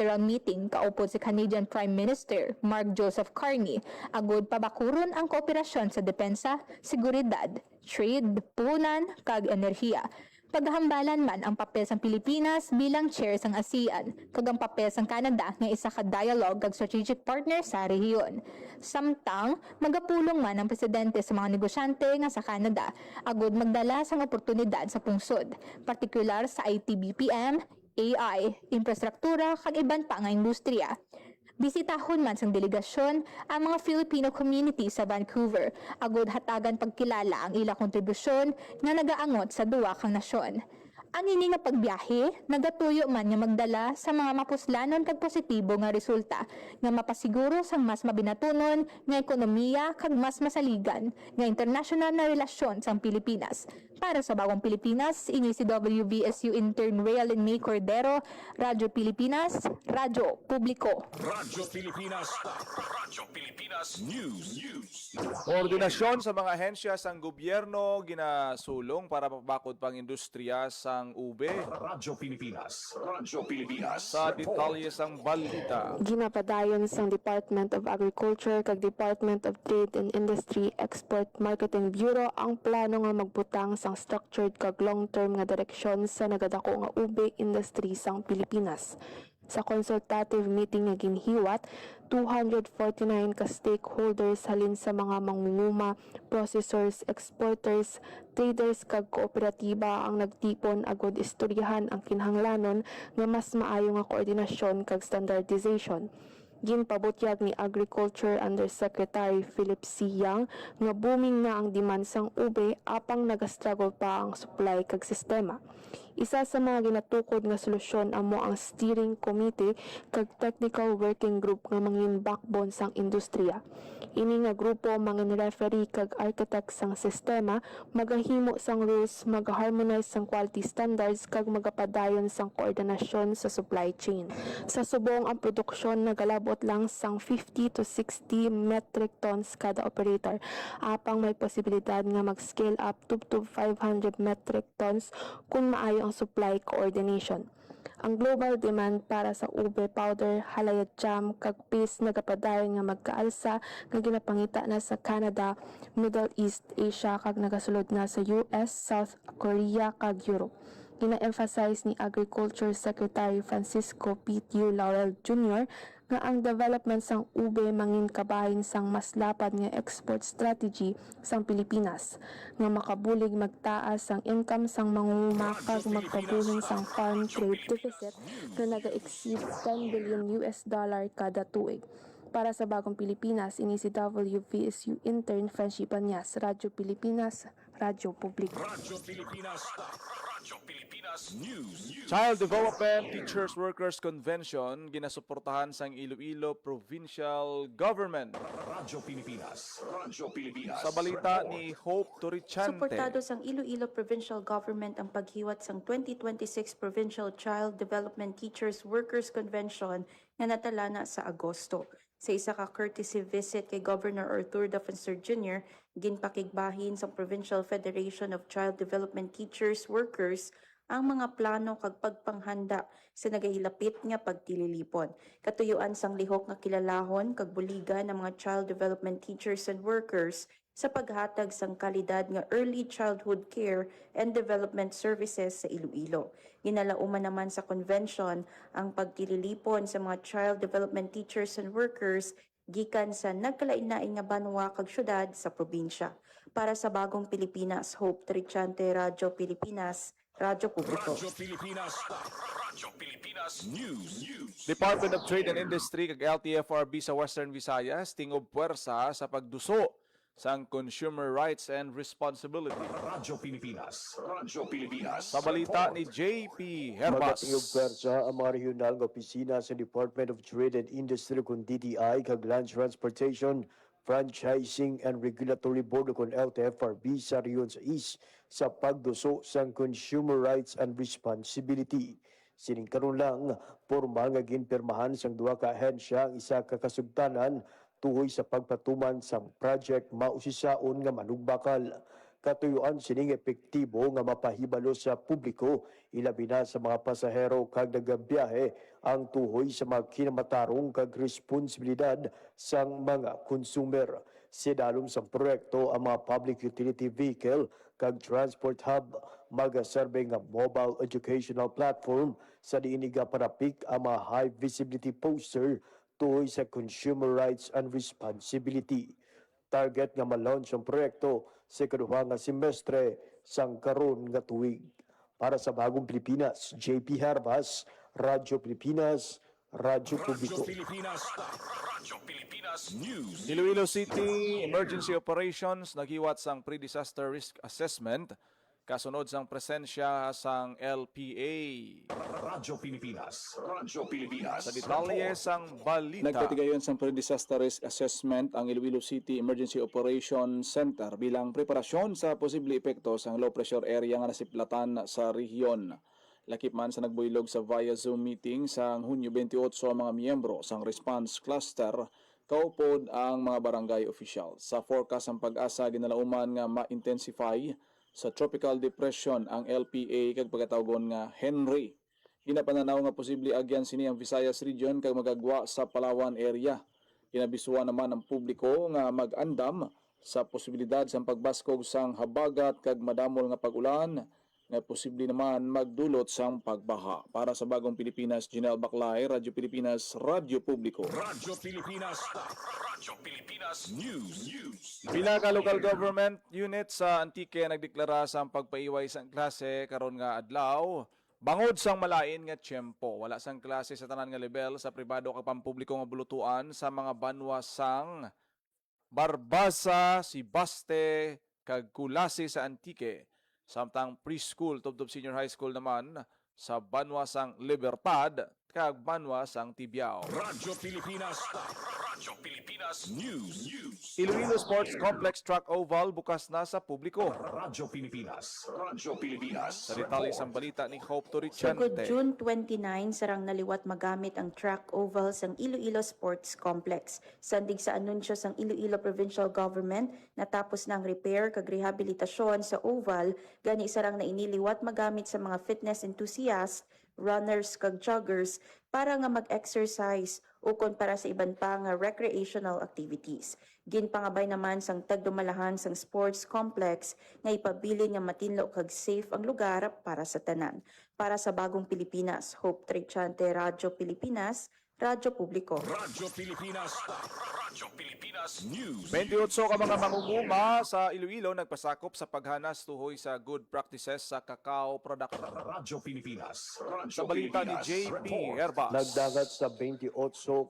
bilateral meeting kaupod si Canadian Prime Minister Mark Joseph Carney agud pabakuron ang kooperasyon sa depensa, seguridad, trade, punan, kag enerhiya. Paghambalan man ang papel sang Pilipinas bilang chair sang ASEAN, kag ang papel sang Canada nga isa ka dialogue kag strategic partner sa rehiyon. Samtang magapulong man ang presidente sa mga negosyante nga sa Canada agud magdala sang oportunidad sa pungsod, partikular sa IT BPM, AI, infrastruktura kag iban pa nga industriya. Bisitahon man sang delegasyon ang mga Filipino community sa Vancouver agud hatagan pagkilala ang ila kontribusyon nga nagaangot sa duwa kang nasyon. Ang ini nga pagbiyahe nagatuyo man nga magdala sa mga mapuslanon kag positibo nga resulta nga mapasiguro sang mas mabinatunon nga ekonomiya kag mas masaligan nga international na relasyon sang Pilipinas. Para sa Bagong Pilipinas, ini si WVSU intern Realin May Cordero, Radyo Pilipinas, Radyo Publiko. Radyo Pilipinas News. Koordinasyon sa mga ahensya sang gobyerno ginasulong para mapabakod pang industriya sang ube. Radyo Pilipinas. Sa detalye sang balita. Ginapadayon sang Department of Agriculture kag Department of Trade and Industry Export Marketing Bureau ang plano nga magbutang sang structured kag long-term nga direksyon sa nagadako nga ube industry sang Pilipinas. Sa consultative meeting nga ginhiwat, 249 ka stakeholders halin sa mga mangunguma, processors, exporters, traders kag kooperatiba ang nagtipon agud istoryahan ang kinahanglanon nga mas maayo nga koordinasyon kag standardization. Ginpabutyag ni Agriculture Undersecretary Philip C. Yang nga booming na ang demand sang ube apang nagastruggle pa ang supply kag sistema. Isa sa mga ginatukod nga solusyon amo ang steering committee kag technical working group nga mangin backbone sang industriya. Ini nga grupo mangin referee kag architect sang sistema, magahimo sang rules, mag-harmonize sang quality standards kag magapadayon sang koordinasyon sa supply chain. Sa subong ang produksyon nagalabot lang sang 50 to 60 metric tons kada operator, apang may posibilidad nga mag-scale up to 500 metric tons kung maayo ang supply coordination. Ang global demand para sa ube powder, halayat jam, kag paste nagapadayon nga magkaalsa nga ginapangita na sa Canada, Middle East, Asia kag nagasulod na sa US, South Korea kag Europe. Gina-emphasize ni Agriculture Secretary Francisco P.T. Laurel Jr. nga ang development sang ube mangin kabahin sang mas lapad nga export strategy sang Pilipinas nga makabulig magtaas sang income sang mangunguma kag magpabuhin sang farm trade deficit nga naga-exceed 10 billion US dollar kada tuig. Para sa Bagong Pilipinas, ini si WVSU intern Frenchie Panyas, Radyo Pilipinas, Radyo Publiko. Radyo Pilipinas News. Child Development Teachers Workers Convention ginasuportahan sang Iloilo Provincial Government. Radyo Pilipinas. Sa balita ni Hope Torrichante. Suportado sang Iloilo Provincial Government ang paghiwat sang 2026 Provincial Child Development Teachers Workers Convention nga natalana sa Agosto. Sa isa ka courtesy visit kay Governor Arthur Dafancer Jr., ginpakigbahin sa Provincial Federation of Child Development Teachers Workers ang mga plano kag pagpanghanda sa nagahilapit nga pagtililipon. Katuyuan sang lihok nga kilalahon kag buligan ng mga child development teachers and workers sa paghatag sang kalidad nga early childhood care and development services sa Iloilo. Ginalauman naman sa convention ang pagtililipon sa mga child development teachers and workers gikan sa nagkalain-lain nga banwa kag syudad sa probinsya. Para sa Bagong Pilipinas, Hope Torrichante, Radyo Pilipinas, Radyo Publiko. Radyo Pilipinas News. Department of Trade and Industry kag LTFRB sa Western Visayas tingob puwersa sa pagduso sang consumer rights and responsibility. Radyo Pilipinas. Sa balita ni JP Herbas. Magatingog pwersa ang mga regional nga opisina sa Department of Trade and Industry kung DTI kag Land Transportation, Franchising and Regulatory Board kung LTFRB sa Riyon sa East sa pagduso sang consumer rights and responsibility. Sining karon lang, pormal nga ginpirmahan sang duha ka ahensya ang isa ka kasugtanan tuhoy sa pagpatuman sang project mausisaon nga manugbakal. katuyuan sining epektibo nga mapahibalo sa publiko ilabi na sa mga pasahero kag nagabiyahe ang tuhoy sa mga kinamatarong kag responsibilidad sang mga consumer. Sidalom sa proyekto ang mga public utility vehicle kag transport hub magaserbe nga mobile educational platform sa diiniga parapik ang mga high visibility poster tuhoy sa consumer rights and responsibility. Target nga ma-launch ang proyekto sa ikaduha nga semestre sang karon nga tuig. Para sa Bagong Pilipinas, JP Harbas, Radyo Pilipinas, Radyo Publiko. Radyo Pilipinas News. Iloilo City Emergency Operations naghiwat sang pre-disaster risk assessment kasunod sang presensya sang LPA. Radyo Pilipinas. Radyo Pilipinas. Sa detalye sang balita. Nagpatigayon sa pre-disaster risk assessment ang Iloilo City Emergency Operations Center bilang preparasyon sa posible epekto sa low pressure area nga nasiplatan sa rehiyon. Lakip man sa nagbuylog sa via Zoom meeting sa Hunyo 28 ang mga miyembro sang response cluster kaupod ang mga barangay officials. Sa forecast ang pag-asa ginalauman nga ma-intensify sa tropical depression ang LPA kag pagkatawgon nga Henry. Ginapananaw nga posible agyan sini ang Visayas region kag magagwa sa Palawan area. Ginabisuan naman ang publiko nga mag-andam sa posibilidad sa pagbaskog sang habagat kag madamol nga pag-ulan nga posible naman magdulot sang pagbaha. Para sa Bagong Pilipinas, Janelle Baclay, Radyo Pilipinas, Radyo Publiko. Radyo Pilipinas. Radyo Pilipinas News. Pila ka local government unit sa Antique nagdeklara sa pagpaiway sang klase karon nga adlaw. Bangod sang malain nga tiyempo, wala sang klase sa tanan nga level sa pribado kag pampubliko nga bulutuan sa mga banwa sang Barbasa, Sibaste, kag Kulasi sa Antique. Samtang preschool, top senior high school naman sa banwa sang Libertad kag banwa sang Tibiao. Radyo Pilipinas. Radyo Pilipinas News. Iloilo Sports Complex Track Oval bukas na sa publiko. Radyo Pilipinas. Radyo Pilipinas. Sa detalye sa balita ni Hope Sugod Torrichente. June 29, sarang naliwat magamit ang track oval sang Iloilo Sports Complex. Sandig sa anunsyo sang Iloilo Provincial Government, natapos na ang repair kag rehabilitasyon sa oval, gani sarang na iniliwat magamit sa mga fitness enthusiast, runners kag joggers para nga mag-exercise ukon para sa iban pa nga recreational activities. Ginpangabay naman sang tagdumalahan sang sports complex nga ipabilin nga matinlo kag safe ang lugar para sa tanan. Para sa Bagong Pilipinas, Hope Trichante, Radyo Pilipinas, Radyo Publiko. Radyo Pilipinas. Radyo Pilipinas News. 28 ka mga mangunguma sa Iloilo nagpasakop sa paghanas tuhoy sa good practices sa cacao production. Radyo Pilipinas. Radyo Sa balita ni Pilipinas. JP Report. Herbas. Nagdagat sa 28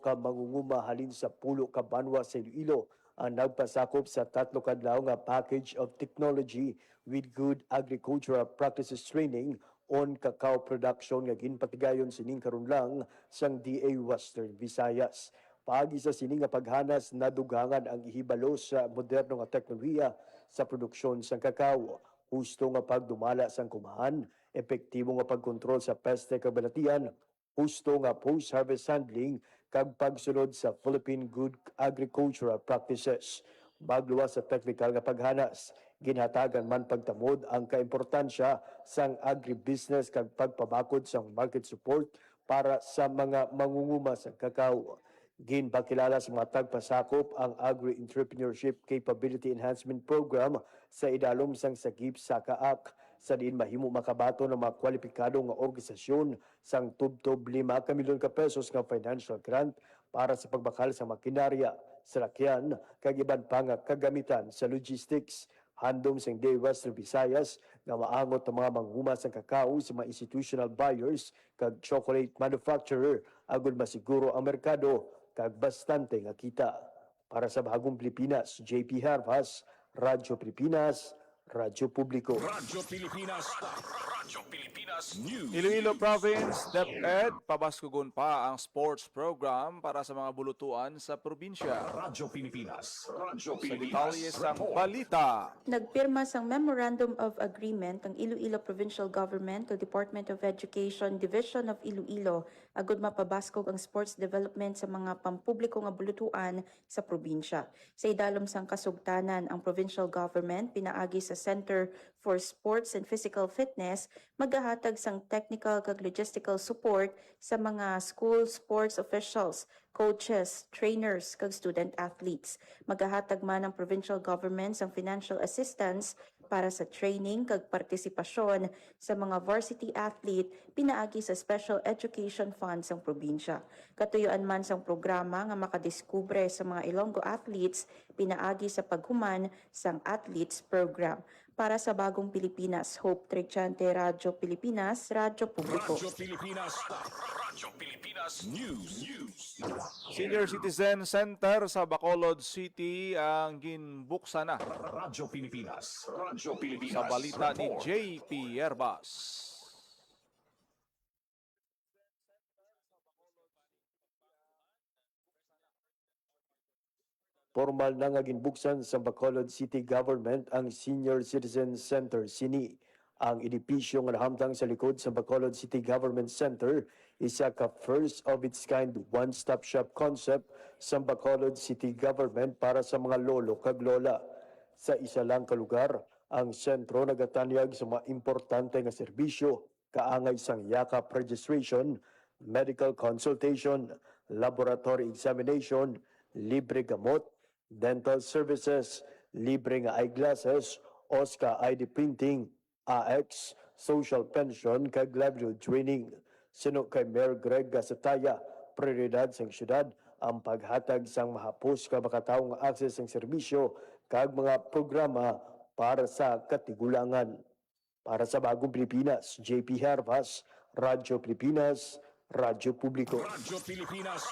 ka mangunguma halin sa pulo ka banwa sa Iloilo ang nagpasakop sa 3 kadlaw nga package of technology with good agricultural practices training on cacao production nga ginpatigayon sining karon lang sang DA Western Visayas. Paagi sa sining nga paghanas nadugangan ang ihibalo sa moderno nga teknolohiya sa produksyon sang kakao. Husto nga pagdumala sang kumahan, epektibo nga pagkontrol sa peste kag balatian, husto nga post-harvest handling kag pagsunod sa Philippine Good Agricultural Practices. Magluwas sa technical nga paghanas, ginhatagan man pagtamod ang kaimportansya sang agribusiness kag pagpabakod sang market support para sa mga mangunguma sa kakao. Ginpakilala sa mga tagpasakop ang Agri-Entrepreneurship Capability Enhancement Program sa idalom sang Sagip Sakaak sa diin mahimo makabato ng mga kwalipikado nga organisasyon sang tubtob 5 ka milyon ka pesos nga financial grant para sa pagbakal sa makinarya, salakyan, kag iban pa nga kagamitan sa logistics. Handom sang Day Western Visayas nga maangot ang mga manghuma sa kakao sa mga institutional buyers kag chocolate manufacturer agud masiguro ang merkado kag bastante nga kita. Para sa Bagong Pilipinas, JP Harvas, Radyo Pilipinas, Radyo Publiko. Radyo Pilipinas. Radyo Pilipinas News. Iloilo Province DepEd pabaskugon pa ang sports program para sa mga bulutuan sa probinsya. Radyo Pilipinas. Radyo Sa Pilipinas. detalye sa Report. balita. Nagpirma sang Memorandum of Agreement ang Iloilo Provincial Government o Department of Education Division of Iloilo agud mapabaskog ang sports development sa mga pampubliko nga bulutuan sa probinsya. Sa idalom sang kasugtanan, ang provincial government pinaagi sa Center for Sports and Physical Fitness magahatag sang technical kag logistical support sa mga school sports officials, coaches, trainers kag student athletes. Magahatag man ang provincial government sang financial assistance para sa training kag partisipasyon sa mga varsity athlete pinaagi sa Special Education Fund sang probinsya. Katuyuan man sang programa nga makadiskubre sa mga Ilonggo athletes pinaagi sa paghuman sang athletes program. Para sa Bagong Pilipinas, Hope Trichante, Radyo Pilipinas, Radyo Publiko. Radyo Pilipinas. Radyo Pilipinas News. Senior Citizen Center sa Bacolod City ang ginbuksan na Radyo Pilipinas. Radyo Pilipinas. sa balita ni JP Yerbas. Formal na nga ginbuksan sa Bacolod City Government ang Senior Citizen Center SINI. Ang edipisyo nga nahamtang sa likod sa Bacolod City Government Center isa ka first of its kind one-stop shop concept sa Bacolod City Government para sa mga lolo kag lola. Sa isa lang ka lugar, ang sentro nagatanyag sa mga importante nga serbisyo, kaangay sang yakap registration, medical consultation, laboratory examination, libre gamot, dental services, libre nga eyeglasses, OSCA ID printing, AX, social pension, kag livelihood training. Sino kay Mayor Greg Gasataya, prioridad sang syudad ang paghatag sang mahapos ka makataong access sang serbisyo kag mga programa para sa katigulangan. Para sa Bagong Pilipinas, JP Hervas, Radyo Pilipinas, Radyo Publiko. Radyo Pilipinas.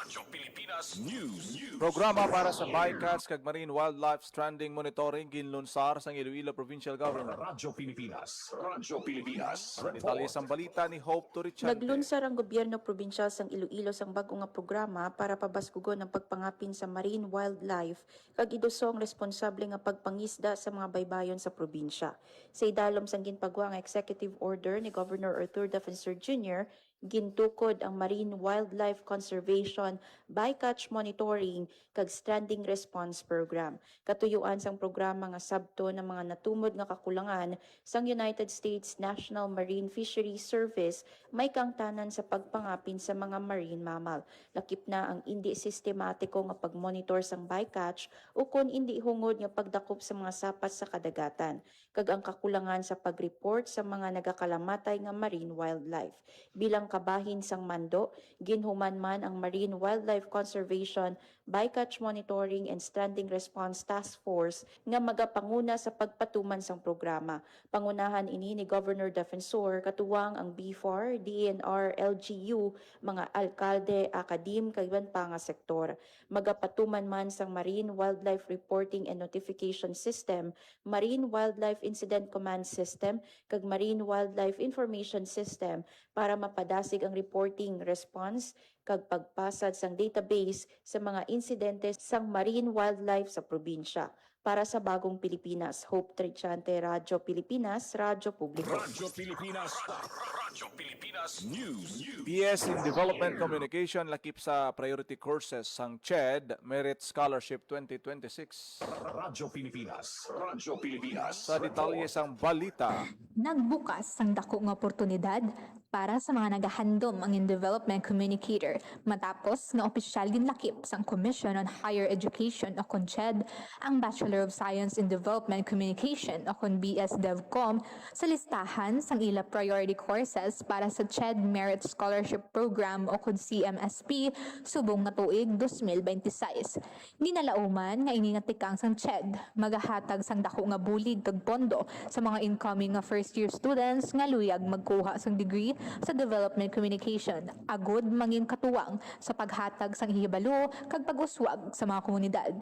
Radyo Pilipinas News. Programa para sa bycatch kag marine wildlife stranding monitoring ginlunsar sa Iloilo Provincial Government. Radyo Pilipinas. Radyo Pilipinas. Detalye sa balita ni Hope Torichante. Naglunsar ang gobyerno probinsyal sang Iloilo sang bag-o nga programa para pabaskugon ang pagpangapin sa marine wildlife kag idusong responsable nga pagpangisda sa mga baybayon sa probinsya. Sa idalom sang ginpagwa nga executive order ni Governor Arthur Defensor Jr., gintukod ang marine wildlife conservation, bycatch monitoring kag stranding response program. Katuyuan sang programa nga sabto ng mga natumod nga kakulangan sang United States National Marine Fisheries Service may kangtanan sa pagpangapin sa mga marine mammal. Lakip na ang indi sistematiko nga pagmonitor sang bycatch o kun indi hungod nga pagdakop sa mga sapat sa kadagatan kag ang kakulangan sa pag-report sa mga nagakalamatay nga marine wildlife. Bilang kabahin sang mando, ginhuman man ang Marine Wildlife Conservation, Bycatch Monitoring and Stranding Response Task Force nga magapanguna sa pagpatuman sang programa. Pangunahan ini ni Governor Defensor katuwang ang BFAR, DNR, LGU, mga alkalde, akadim, kag iban pa nga sektor. Magapatuman man sang Marine Wildlife Reporting and Notification System, Marine Wildlife Incident Command System, kag Marine Wildlife Information System para mapadasig ang reporting, response, kag pagpasad sang database sa mga insidente sang marine wildlife sa probinsya. Para sa Bagong Pilipinas, Hope Trichante, Radyo Pilipinas, Radyo Publiko. Radyo Pilipinas. Radyo Pilipinas News. PS in Development Communication lakip sa priority courses sang CHED Merit Scholarship 2026. Radyo Pilipinas. Radyo Pilipinas. Sa detalye sang balita, Nagbukas ang dako nga oportunidad para sa mga nagahandom ang in-development communicator matapos nga opisyal ginlakip sang Commission on Higher Education o CONCHED ang Bachelor of Science in Development Communication o BS DevCom sa listahan sang ila priority courses para sa CHED Merit Scholarship Program o CMSP subong nga tuig 2026. Ginalauman nga ini nga tikang sang CHED magahatag sang dako nga bulig kag pondo sa mga incoming nga first year students nga luyag magkuha sang degree sa Development Communication agud mangin katuwang sa paghatag sang hihibalo kag pag-uswag sa mga komunidad.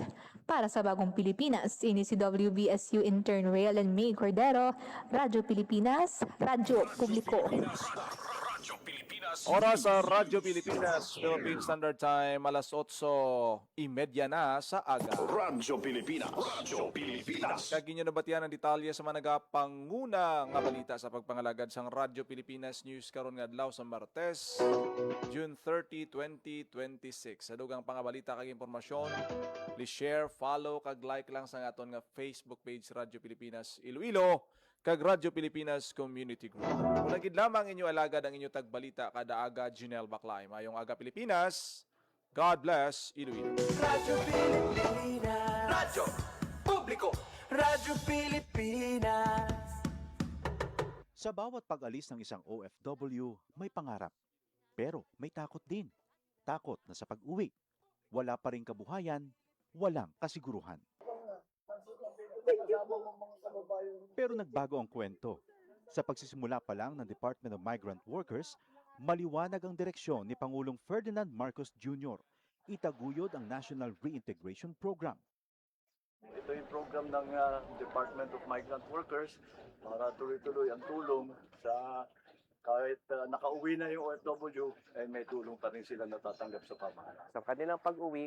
Para sa Bagong Pilipinas, ini si WBSU intern Raelen May Cordero, Radyo Pilipinas, Radyo Publiko. Radyo Pilipinas. Pilipinas Oras sa Radyo Pilipinas, Philippine Standard Time, alas 8:30 na sa aga. Radyo Pilipinas. Radyo Pilipinas. Kaginyo na batiyan ang detalye sa mga nagapanguna nga balita sa pagpangalagad sang Radyo Pilipinas News karon nga adlaw sa Martes, June 30, 2026. Sa dugang pangabalita kag impormasyon, please share, follow kag like lang sa aton nga Facebook page Radyo Pilipinas Iloilo kag Radyo Pilipinas Community Group. Kung nagid lamang inyo alagad ang inyo tagbalita kada aga Junel Baclay. Mayong aga Pilipinas. God bless Iloilo. Radyo Pilipinas. Radyo Publiko. Radyo Pilipinas. Sa bawat pag-alis ng isang OFW, may pangarap. Pero may takot din. Takot na sa pag-uwi. Wala pa rin kabuhayan, walang kasiguruhan. Pero nagbago ang kwento. Sa pagsisimula pa lang ng Department of Migrant Workers, maliwanag ang direksyon ni Pangulong Ferdinand Marcos Jr. Itaguyod ang National Reintegration Program. Ito yung program ng Department of Migrant Workers para tuloy-tuloy ang tulong sa kahit nakauwi na yung OFW, ay may tulong pa rin sila natatanggap sa pamahalaan. Sa kanilang pag-uwi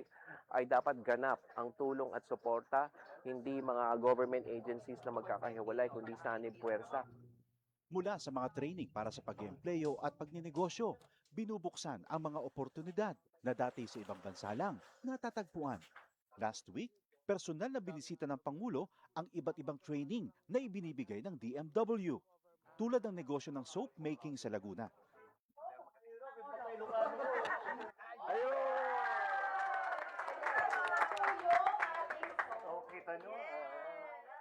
ay dapat ganap ang tulong at suporta, hindi mga government agencies na magkakahiwalay, kundi sanib puwersa. Mula sa mga training para sa pag-eempleyo at pagninegosyo, binubuksan ang mga oportunidad na dati sa ibang bansa lang natatagpuan. Last week, personal na binisita ng Pangulo ang iba't ibang training na ibinibigay ng DMW, tulad ng negosyo ng soap making sa Laguna.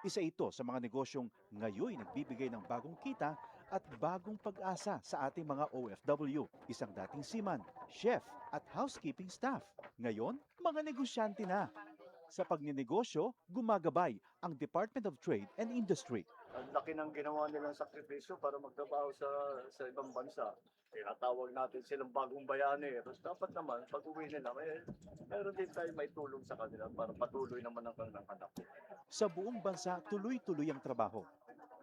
Isa ito sa mga negosyong ngayon nagbibigay ng bagong kita at bagong pag-asa sa ating mga OFW. Isang dating seaman, chef at housekeeping staff. Ngayon, mga negosyante na. Sa pagninegosyo, gumagabay ang Department of Trade and Industry. Ang laki ng ginawa nilang sakripisyo para magtrabaho sa ibang bansa. Tinatawag natin silang bagong bayani. Tapos dapat naman, pag uwi nila, meron din tayo may tulong sa kanila para patuloy naman ang kanilang anak. Sa buong bansa, tuloy-tuloy ang trabaho.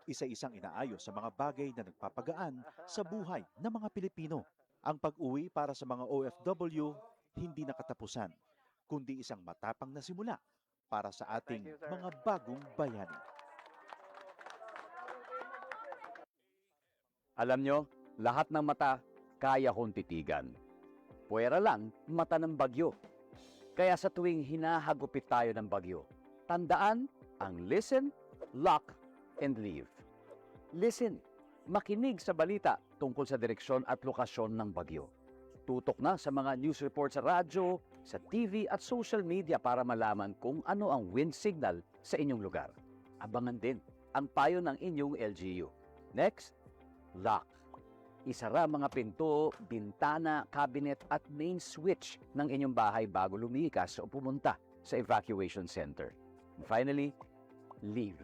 Isa-isang inaayos sa mga bagay na nagpapagaan sa buhay ng mga Pilipino. Ang pag-uwi para sa mga OFW, hindi nakatapusan, kundi isang matapang na simula para sa ating mga bagong bayani. Alam nyo, lahat ng mata kaya kong titigan. Puwera lang, mata ng bagyo. Kaya sa tuwing hinahagupit tayo ng bagyo, tandaan ang listen, lock, and leave. Listen, makinig sa balita tungkol sa direksyon at lokasyon ng bagyo. Tutok na sa mga news report sa radyo, sa TV at social media para malaman kung ano ang wind signal sa inyong lugar. Abangan din ang payo ng inyong LGU. Next, lock. Isara mga pinto, bintana, cabinet at main switch ng inyong bahay bago lumikas o pumunta sa evacuation center. And finally, leave.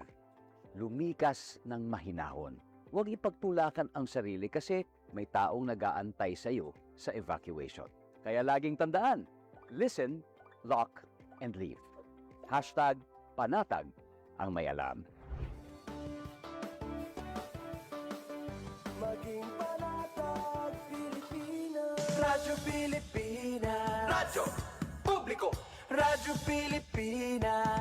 Lumikas ng mahinahon. Huwag ipagtulakan ang sarili kasi may taong nag-aantay sa iyo sa evacuation. Kaya laging tandaan, listen, lock, and leave. #panatag ang may alam. Maging panatag, Pilipinas. Radyo Pilipinas. Radyo Publiko. Radyo Pilipinas.